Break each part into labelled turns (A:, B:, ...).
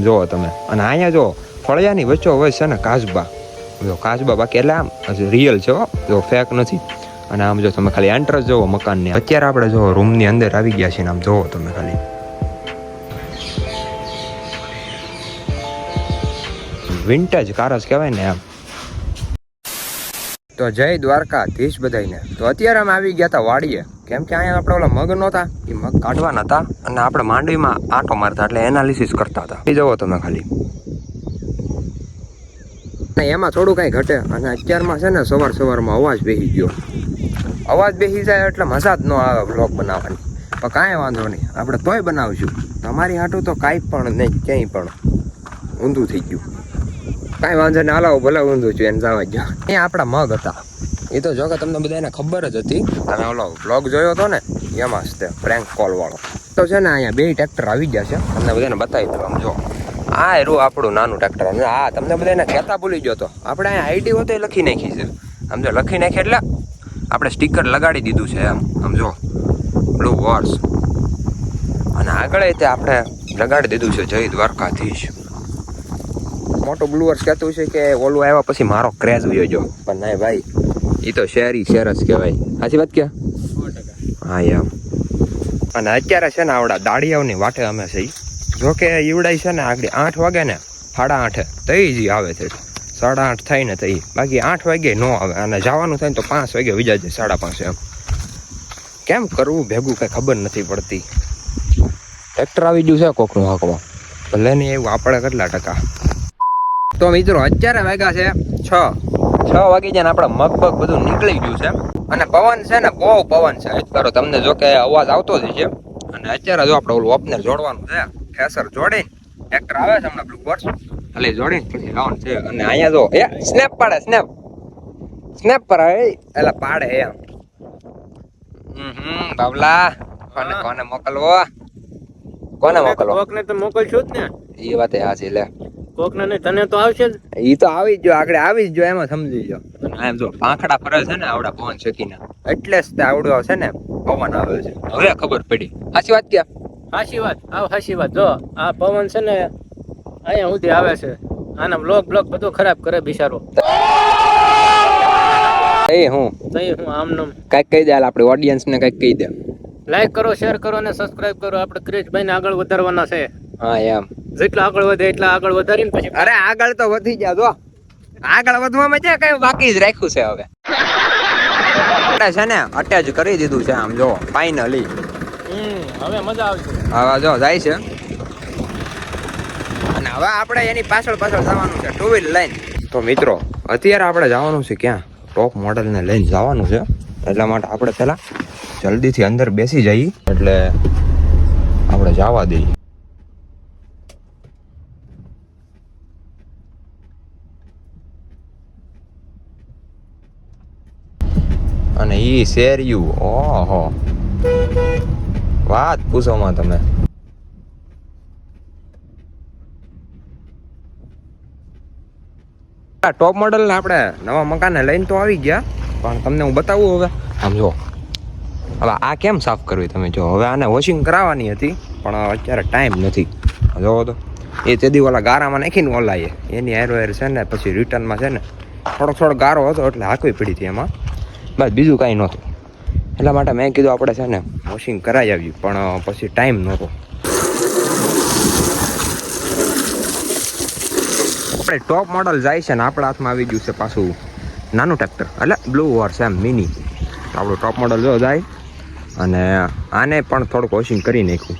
A: જોવો તમે. અને અહીંયા જો ફળિયાની વચ્ચો વચ્ચે છે ને કાચબા, જો કાચબા બાકી એટલે આમ રિયલ છે હો, જો ફેક નથી. અને આમ જો તમે ખાલી એન્ટ્રન્સ જોવો મકાનની. અત્યારે આપણે જો રૂમની અંદર આવી ગયા છીએ ને આમ જોવો તમે ખાલી વિન્ટેજ કાર જ કહેવાય ને આમ. તો જય દ્વારકાધીશ બધાઈને. તો અત્યારે અમે આવી ગયા હતા વાડીએ, કેમ કે અહીંયા આપણે ઓલા મગ નહોતા, એ મગ કાઢવાના હતા અને આપણે માંડવીમાં આંટો મારતા એટલે એનાલિસિસ કરતા હતા. એ જોવો તમે ખાલી. એમાં થોડું કાંઈ ઘટે. અને અત્યારમાં છે ને સવારમાં અવાજ બેસી ગયો. અવાજ બેસી જાય એટલે મજા જ ન આવે બ્લોગ બનાવવાની. પણ કાંઈ વાંધો નહીં, આપણે તોય બનાવશું. તમારી હાટું તો કાંઈ પણ નહીં, ક્યાંય પણ ઊંધું થઈ ગયું. કાંઈ વાંધો નહીં, હાલાવો ભલે ઊંધું છું એને જવા ગયો. અહીંયા આપણા મગ હતા. એ તો જો કે તમને બધાને ખબર જ હતી. તમે ઓલો બ્લોગ જોયો હતો ને એમાં જ તે પ્રેન્ક કોલ વાળો. તો છે ને અહીંયા 2 ટ્રેક્ટર આવી ગયા છે, તમને બધાને બતાવી દઉં. આમ જો આ એરું આપણું નાનું ટ્રેક્ટર. અને હા તમને બધાને કહેતા ભૂલી ગયો હતો, આપણે અહીંયા આઈડી હોતો એ લખી નાખી છે. આમ જો લખી નાખી એટલે આપણે સ્ટીકર લગાડી દીધું છે આમ જો બ્લુ વોર્સ. અને આગળ તે આપણે લગાડી દીધું છે જય દ્વારકાધીશ. મોટું બ્લુ વર્સ કહેતું છે કે ઓલું આવ્યા પછી મારો ક્રેઝ વયો ગયો. પણ નહીં ભાઈ, એ તો શેર જ કહેવાય. સાચી વાત કે? હા એમ. અને અત્યારે છે ને આવડા દાડિયાઓની વાટે અમે છે. જો કે ઈવડાઈ છે ને આગળ 8 વાગે ને 8:30 તઈ જ આવે છે. 8:30 થાય ને તઈ, બાકી 8 વાગે ન આવે. અને જવાનું થાય ને તો 5 વાગે વિજા જાય, 5:30 એમ. કેમ કરવું ભેગું કઈ ખબર નથી પડતી. ટ્રેક્ટર આવી ગયું છે કોકનું હાંકવા, ભલે નહીં એવું આપણે કેટલા ટકા. તો મિત્રો અત્યારે વાગ્યા છે 6 વાગી જાય ને આપણે મગબગ બધું નીકળી ગયું છે. અને પવન છે ને બહુ પવન છે અત્યારે. તમને જો કે અવાજ આવતો જ છે. અને અત્યારે જો આપણે ઓલું ઓપનર જોડવાનું છે, ઠેસર જોડીને ટ્રેક્ટર આવે છે હમણાં બ્લુ બોર્ડ એટલે જોડીને પછી લાવવાનું છે. અને અહીંયા જો સ્નેપ પાડે, સ્નેપ પર એટલે પાડે એમ. બાબલા કોને મોકલવો?
B: કોકને તો મોકલશું જ ને.
A: એ વાત હાચી. લે
B: કોકને નહીં, તને તો આવશે જ.
A: ઈ તો આવી જ જો, આગળ આવી જ જો, એમાં સમજી જો. એમ જો પાંખડા ફરે છે ને આવડા પવન શેકીને, એટલે જ તે આવડો છે ને પવન આવે છે. હવે ખબર પડી. સાચી વાત કે?
B: હાચી વાત. હાચી વાત. જો આ પવન છે ને અહીંયા સુધી આવે છે. આના બ્લોક બધું ખરાબ કરે બિચારો.
A: હું
B: આમ નામ
A: કઈક કહી દે, આપણે ઓડિયન્સ ને કઈક કહી દે.
B: લાઈક કરો, શેર કરો અને સબસ્ક્રાઇબ કરો. આપણે ક્રિશભાઈ ને આગળ વધારવાના છે.
A: હા એમ.
B: જેટલા આગળ વધે એટલા આગળ વધારીને પછી
A: અરે આગળ તો વધી ગયા. જો આગળ વધવામાં છે કઈ બાકી જ રાખ્યું છે. હવે છે ને અટેચ કરી દીધું છે આમ જો ફાઇનલી.
B: હવે મજા આવશે.
A: હવે જો જાય છે. અને હવે આપણે એની પાછળ જવાનું છે, 2 વ્હીલ લઈને. તો મિત્રો અત્યારે આપણે જવાનું છે ક્યાં? ટોપ મોડલ ને લઈને જવાનું છે. એટલા માટે આપણે પેલા જલ્દીથી અંદર બેસી જઈએ એટલે આપણે જવા દઈએ. અને ઈ શેરિયું, ઓહો વાત પૂછોમાં તમે. ટોપ મોડલ ને આપણે નવા મકાને લઈને તો આવી ગયા, પણ તમને હું બતાવું હવે. આમ જો હવે આ કેમ સાફ કરવી તમે જો. હવે આને વોશિંગ કરાવવાની હતી પણ અત્યારે ટાઈમ નથી. જોવો તો એ તેદી ઓલા ગારામાં નાખીને ઓલાએ એની હેર છે ને પછી રિટર્નમાં છે ને થોડોક ગારો હતો એટલે હાંકવી પડી હતી એમાં. બસ બીજું કાંઈ નહોતું. એટલા માટે મેં કીધું આપણે છે ને વોશિંગ કરાવી આવ્યું, પણ પછી ટાઈમ નહોતો. આપણે ટોપ મોડલ જાય છે ને આપણા હાથમાં આવી ગયું છે પાછું નાનું ટ્રેક્ટર, એટલે બ્લુ હોર્સ એમ મિની. આપણું ટોપ મોડલ જો જાય. અને આને પણ થોડુંક વોશિંગ કરી નાખ્યું.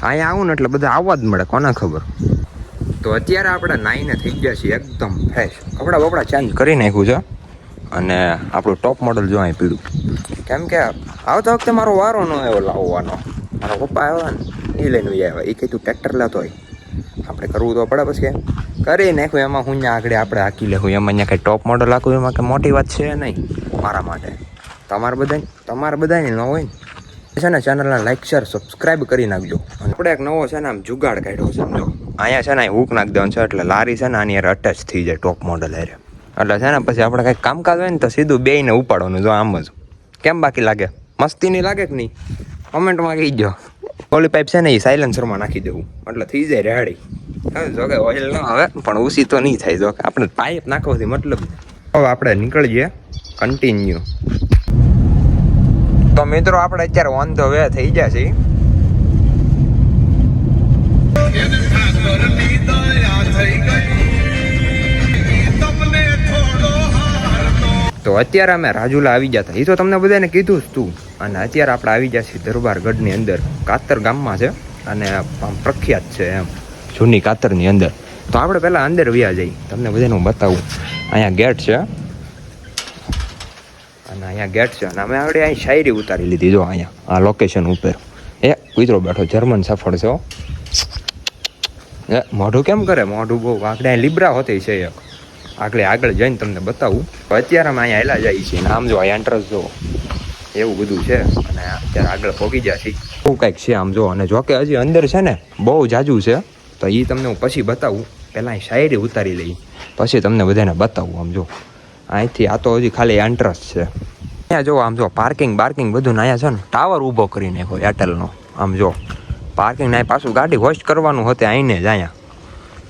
A: અહીંયા આવું ને એટલે બધા આવવા જ મળે, કોને ખબર. તો અત્યારે આપણે નાઈને થઈ ગયા છીએ એકદમ ફ્રેશ, કપડાં બપડા ચેન્જ કરી નાખ્યું છે. અને આપણું ટોપ મોડલ જો અહીં પીડું, કેમ કે આવતા વખતે મારો વારો ન આવ્યો લાવવાનો. મારા પપ્પા આવ્યા ને એ લઈને આવ્યા. એ કીધું ટ્રેક્ટર લેતો હોય, આપણે કરવું તો પડે. પછી કરી નાખ્યું. એમાં હું આગળ આપણે હાકી લેવું. એમાં અહીંયા કંઈ ટોપ મોડલ હાકવું એમાં કંઈ મોટી વાત છે નહીં મારા માટે. તમારે બધાને ન હોય ને છે ને ચેનલને લાઈક શેર સબસ્ક્રાઈબ કરી નાખજો. અને આપણે એક નવો છે ને આમ જુગાડ કાઢ્યો છે. સમજો અહીંયા છે ને હૂક નાખી દેવાનું છે એટલે લારી છે ને આની યાર અટેચ થઈ જાય ટોપ મોડલ હારે. એટલે છે ને પછી આપણે કંઈક કામકાજ હોય ને તો સીધું બેયને ઉપાડવાનું. જો આમ જ કેમ બાકી લાગે? મસ્તી નહીં લાગે કે નહીં? કોમેન્ટમાં કહી દો. ઓલી પાઇપ છે ને એ સાયલેન્સરમાં નાખી દેવું એટલે થઈ જાય રેડી. જો કે ઓઇલ ન આવે પણ ઓછી તો નહીં થાય. જો કે આપણે પાઇપ નાખવાથી મતલબ. હવે આપણે નીકળીએ કન્ટિન્યુ. તો મિત્રો આપણે અત્યારે ઓન ધ વે થઈ ગયા છીએ. તો અત્યારે અમે રાજુલા આવી ગયા હતા. એ તો તમને બધાને કીધું જ તું. અને અત્યારે આપણે આવી ગયા છીએ દરબારગઢની અંદર. કાતર ગામમાં છે અને આમ પ્રખ્યાત છે એમ જૂની કાતરની અંદર. તો આપણે પહેલાં અંદર વ્યા જઈએ. તમને બધાને હું બતાવું. અહીંયા ગેટ છે અને અહીંયા ગેટ છે અને અમે આગળ અહીં શાયરી ઉતારી લીધી. જો અહીંયા આ લોકેશન ઉપર કૂતરો બેઠો જર્મન સફળ છે. મોઢું કેમ કરે? મોઢું બહુ આગળ લીબરા હોતી છે એક. આગળ જઈને તમને બતાવું. અત્યારે અમે અહીંયા હેલા જઈએ છીએ. આમ જો એન્ટ્રન્સ જો એવું બધું છે અને અત્યારે આગળ પહોંચી ગયા છીએ. બહુ કંઈક છે આમ જો. અને જોકે હજી અંદર છે ને બહુ જાજુ છે તો એ તમને હું પછી બતાવું. પહેલાં અહીં શાયરી ઉતારી લઈ પછી તમને બધાને બતાવું. આમ જો અહીંથી આ તો હજી ખાલી એન્ટ્રન્સ છે. અહીંયા જો આમ જો પાર્કિંગ બધું અહીંયા છે ને ટાવર ઊભો કરી નાખ્યો એરટેલનો. આમ જો પાર્કિંગ ના પાછું ગાડી હોસ્ટ કરવાનું હતું આઈને જ. અહીંયા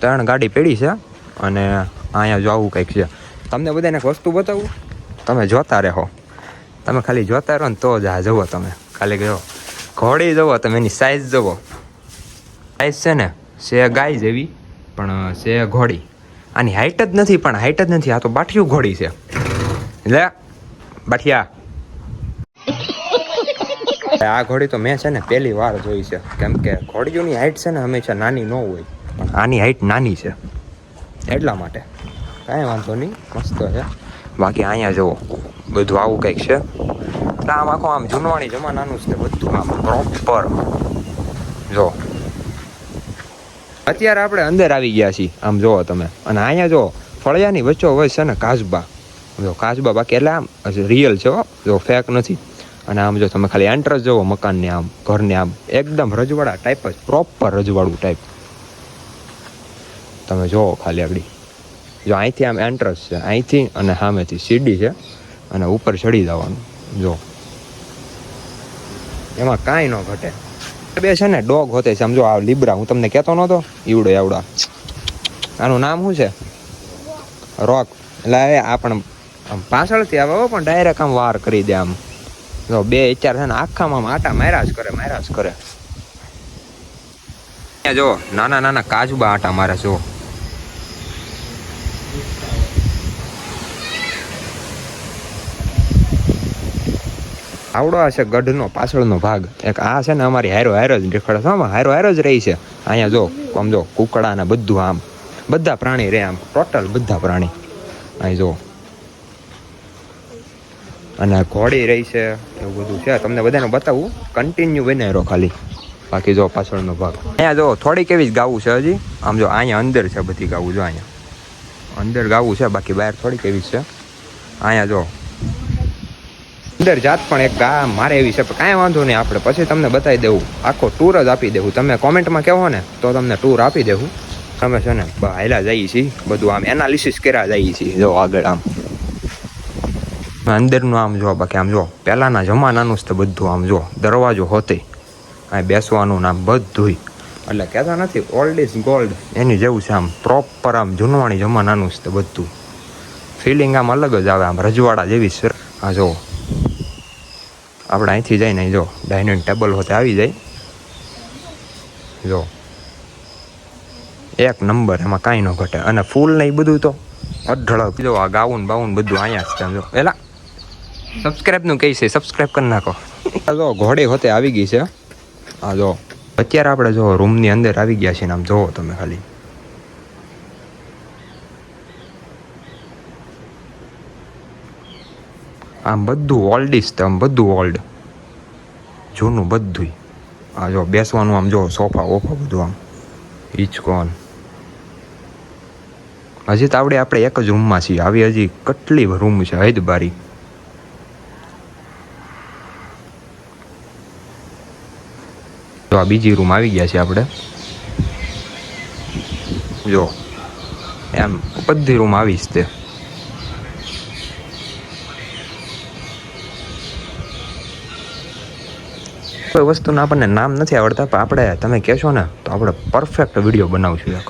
A: 3 ગાડી પડી છે અને અહીંયા જો આવું કંઈક છે. તમને બધાને એક વસ્તુ બતાવું. તમે જોતા રહો. તમે ખાલી જોતા રહો ને તો જ આ જુઓ. તમે ખાલી કહો ઘોડી જુઓ. તમે એની સાઇઝ જુઓ. સાઇઝ છે ને છે ગાય જેવી પણ છે ઘોડી. આની હાઈટ જ નથી પણ હાઈટ જ નથી. આ તો બાઠિયું ઘોડી છે. લે બાઠિયા. આ ઘોડી તો મેં છે ને પહેલી વાર જોઈ છે. કેમ કે ઘોડીઓની હાઈટ છે ને હંમેશા નાની ન હોય પણ આની હાઈટ નાની છે એટલા માટે. કાંઈ વાંધો નહીં, મસ્ત છે. બાકી અહીંયા જુઓ બધું આવું કંઈક છે. એટલે આમ આખું આમ જૂનવાણી જમાનાનું જ તે બધું આમ પ્રોપર. જો અત્યારે આપણે અંદર આવી ગયા છીએ. આમ જુઓ તમે. અને અહીંયા જો ફળિયાની વચ્ચો વચ્ચે છે ને કાચબા. જો કાચબા બાકી એટલે આમ રિયલ છે જો ફેક નથી. અને આમ જો તમે ખાલી એન્ટ્રન્સ જુઓ મકાનને આમ ઘરને આમ એકદમ રજવાડા ટાઈપ જ પ્રોપર રજવાડું ટાઈપ. તમે જુઓ ખાલી આગળ. જો અહીંથી આમ એન્ટ્રન્સ છે અહીંથી અને સામેથી સીડી છે અને ઉપર ચડી જવાનું. જો એમાં કાંઈ ન ઘટે. બે છે ને ડોગ હોતે છે. સમજો આ લીબ્રા હું તમને કહેતો નહોતો ઈવડો એવડા. આનું નામ શું છે? રોક. એટલે આ પણ આમ પાછળથી આવે પણ ડાયરેક્ટ આમ વાર કરી દે. આમ જો 2 4 છે ને આખામાં આટા માર્યા જ કરે. અહીંયા જો નાના કાચબા આટા મારે. જો આવડો આ છે ગઢનો પાછળનો ભાગ. એક આ છે ને અમારી હારો જ દેખાડે છે. આમાં હારો જ રહી છે. અહીંયા જો આમ જો કુકડા ને બધું આમ બધા પ્રાણી રહે. આમ ટોટલ બધા પ્રાણી અહીં જો. અને ઘોડી રહી છે એવું બધું છે. તમને બધાને બતાવું. કન્ટિન્યુ બને રહો ખાલી. બાકી જો પાછળનો ભાગ અહીંયા જો થોડીક એવી જ ગાવું છે હજી. આમ જો અહીંયા અંદર છે બધી ગાવું. જો અહીંયા અંદર ગાવું છે બાકી બહાર થોડીક એવી છે. અહીંયા જો અંદર જાત પણ એક ગા મારે એવી છે પણ કાંઈ વાંધો નહીં. આપણે પછી તમને બતાવી દેવું. આખો ટૂર જ આપી દેવું. તમે કોમેન્ટમાં કહો ને તો તમને ટૂર આપી દેવું. તમે છે ને હાલ્યા જઈએ છીએ બધું આમ એનાલિસિસ કર્યા જઈએ છીએ. જો આગળ આમ અંદરનું આમ જો. બાકી આમ જો પહેલાંના જમાનાનું જ તે બધું. આમ જો દરવાજો હોતે અહીં બેસવાનું નામ બધું. એટલે કહેતા નથી ઓલ્ડ ઇઝ ગોલ્ડ એની જેવું છે. આમ પ્રોપર આમ જૂનવાણી જમાનાનું જ તે બધું. ફિલિંગ આમ અલગ જ આવે. આમ રજવાડા જેવી છે. હા જો આપણે અહીંથી જઈને જો ડાઇનિંગ ટેબલ હોતે આવી જાય. જો એક નંબર. એમાં કાંઈ ન ઘટે. અને ફૂલ ને એ બધું તો અઢળક. જો આ ગાઉન બાઉન બધું અહીંયા જ છે. જો એલા સબસ્ક્રાઈબનું કહી છે સબસ્ક્રાઈબ કરી નાખો. જો ઘોડી હોતે આવી ગઈ છે. હા જો અત્યારે આપણે જો રૂમની અંદર આવી ગયા છીએ. આમ જોવો તમે ખાલી. આમ બધું ઓલ્ડ ઇઝ. આમ બધું ઓલ્ડ જૂનું બધું. આ જો બેસવાનું આમ જો સોફા ઓફા બધું આમ હિચકોન. હજી તો આપણે એક જ રૂમમાં છીએ. આવી હજી કેટલી રૂમ છે હૈદ બારી. તો આ બીજી રૂમ આવી ગયા છે આપણે. જો એમ બધી રૂમ આવીશ તે. કોઈ વસ્તુના આપણને નામ નથી આવડતા, પણ આપણે તમે કહેશો ને તો આપણે પરફેક્ટ વિડીયો બનાવશું એક.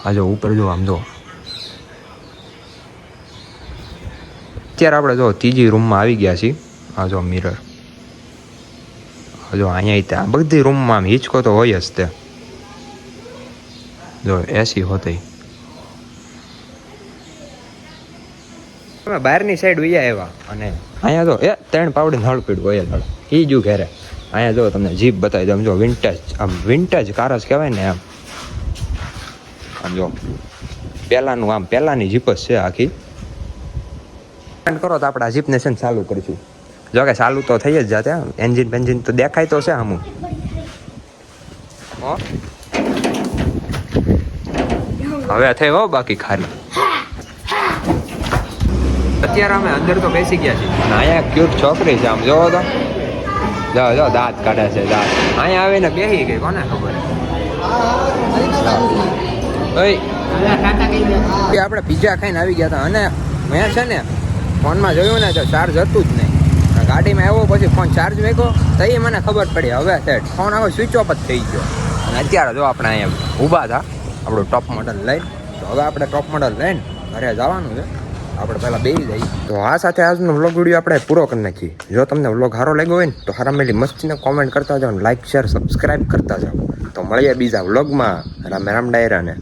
A: આ જો ઉપર જો આમ જો, અત્યારે આપણે જો ત્રીજી રૂમમાં આવી ગયા છીએ. આ જો મિરર, જો અહીંયા ત્યાં બધી રૂમમાં આમ હિંચકો તો હોય જ તે. જો એસી હોતી. અમે બહારની સાઈડ વૈયા આવ્યા અને અહીંયા જો 3 પાવડી નળ પીડ્યું હોય નળ એ જ ઘેરે. અહીંયા જો તમને જીપ બતાવી દઉં, જો વિન્ટેજ કાર જ કહેવાય ને એમ. આમ જો પહેલાની જીપ જ છે આખી. કરો તો આપણે આ જીપને છે ને ચાલુ કરીશું. જો કે ચાલુ તો થઈ જ જાતે, એન્જિન તો દેખાય તો છે આમ. હવે થઈ હો બાકી ખારી. અત્યારે અમે અંદર તો બેસી ગયા છીએ અને અહીંયા ક્યુટ છોકરી છે, આમ જોવો તો જો દાંત કાઢે છે દાંત. અહીંયા આવીને બેસી ગઈ, કોને ખબર. આપણે પીઝા ખાઈને આવી ગયા હતા અને મેં છે ને ફોનમાં જોયું ને તો ચાર્જ હતું જ નહીં. ગાડીમાં આવ્યો પછી ફોન ચાર્જ મેક્યો તો એ મને ખબર પડી હવે સેટ ફોન આવો સ્વિચ ઓફ જ થઈ ગયો. અને અત્યારે જો આપણે અહીંયા ઊભા હતા આપણું ટોપ મોડલ લઈને. તો હવે આપણે ટોપ મોડલ લઈને ઘરે જવાનું છે. આપણે પહેલાં બેસી જઈએ. તો આ સાથે આજનો વ્લોગ વિડીયો આપણે પૂરો કરી નાખીએ. જો તમને વ્લોગ સારો લાગ્યો હોય ને તો હારામેલી મસ્તીને કોમેન્ટ કરતા જાઓ, લાઈક શેર સબસ્ક્રાઈબ કરતા જાઓ. તો મળીએ બીજા વ્લોગમાં. રામ રામ ડાયરાને.